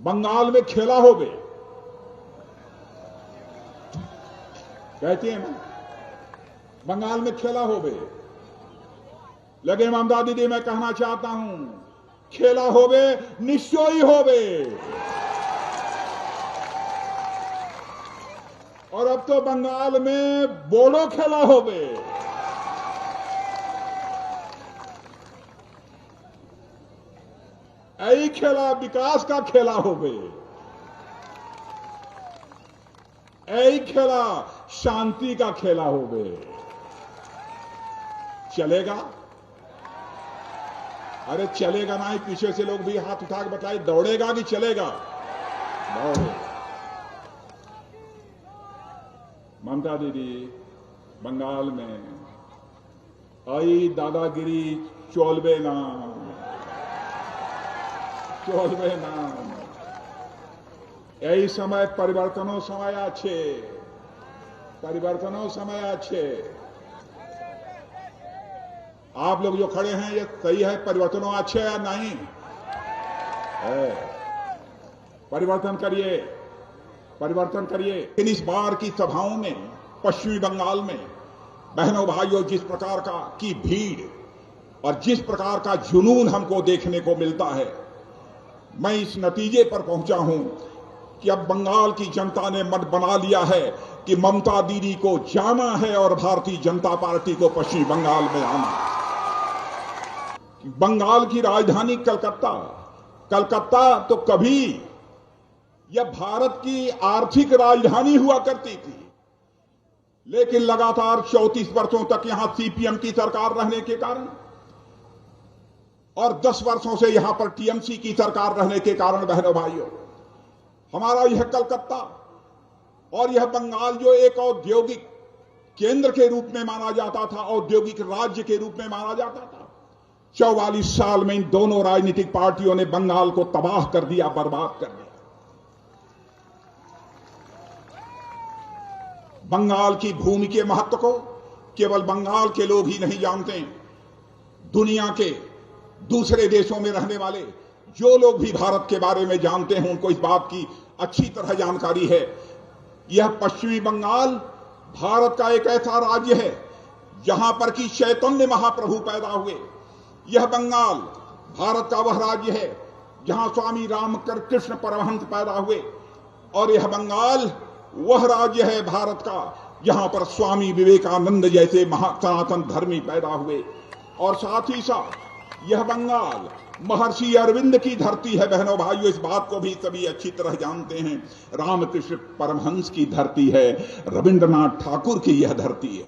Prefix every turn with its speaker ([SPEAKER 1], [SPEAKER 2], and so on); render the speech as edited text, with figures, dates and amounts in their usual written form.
[SPEAKER 1] बंगाल में खेला होवे, कहते हैं ना, बंगाल में खेला होवे। लेकिन ममता दीदी, मैं कहना चाहता हूं, खेला होवे निश्चय ही होवे। और अब तो बंगाल में बोडो खेला होवे। यही खेला विकास का खेला होवे, यही खेला शांति का खेला होवे। चलेगा? अरे चलेगा ना ही, पीछे से लोग भी हाथ उठा के बताए, दौड़ेगा कि चलेगा? दौड़े। ममता दीदी बंगाल में आई दादागिरी चोलबे ना, चलबे ना। यही समय परिवर्तनों समय आछे, परिवर्तनों समय आछे। आप लोग जो खड़े हैं, ये सही है? परिवर्तनों अच्छे या नहीं है? परिवर्तन करिए, परिवर्तन करिए। लेकिन इस बार की सभाओं में पश्चिमी बंगाल में बहनों भाइयों, जिस प्रकार का की भीड़ और जिस प्रकार का जुनून हमको देखने को मिलता है, मैं इस नतीजे पर पहुंचा हूं कि अब बंगाल की जनता ने मन बना लिया है कि ममता दीदी को जाना है और भारतीय जनता पार्टी को पश्चिमी बंगाल में आना है। बंगाल की राजधानी कलकत्ता, कलकत्ता तो कभी यह भारत की आर्थिक राजधानी हुआ करती थी, लेकिन लगातार 34 वर्षों तक यहां सीपीएम की सरकार रहने के कारण और 10 वर्षों से यहां पर टीएमसी की सरकार रहने के कारण, बहनों भाइयों, हमारा यह कलकत्ता और यह बंगाल जो एक औद्योगिक केंद्र के रूप में माना जाता था, औद्योगिक राज्य के रूप में माना जाता था, 44 साल में इन दोनों राजनीतिक पार्टियों ने बंगाल को तबाह कर दिया, बर्बाद कर दिया। बंगाल की भूमि के महत्व को केवल बंगाल के लोग ही नहीं जानते, दुनिया के दूसरे देशों में रहने वाले जो लोग भी भारत के बारे में जानते हैं, उनको इस बात की अच्छी तरह जानकारी है। यह पश्चिमी बंगाल भारत का एक ऐसा राज्य है जहां पर कि चैतन्य महाप्रभु पैदा हुए। यह बंगाल भारत का वह राज्य है जहां स्वामी रामकृष्ण परमहंस पैदा हुए, और यह बंगाल वह राज्य है भारत का जहां पर स्वामी विवेकानंद जैसे सनातन धर्मी पैदा हुए। और साथ ही साथ यह बंगाल महर्षि अरविंद की धरती है। बहनों भाइयों, इस बात को भी सभी अच्छी तरह जानते हैं। रामकृष्ण परमहंस की धरती है, रविंद्रनाथ ठाकुर की यह धरती है।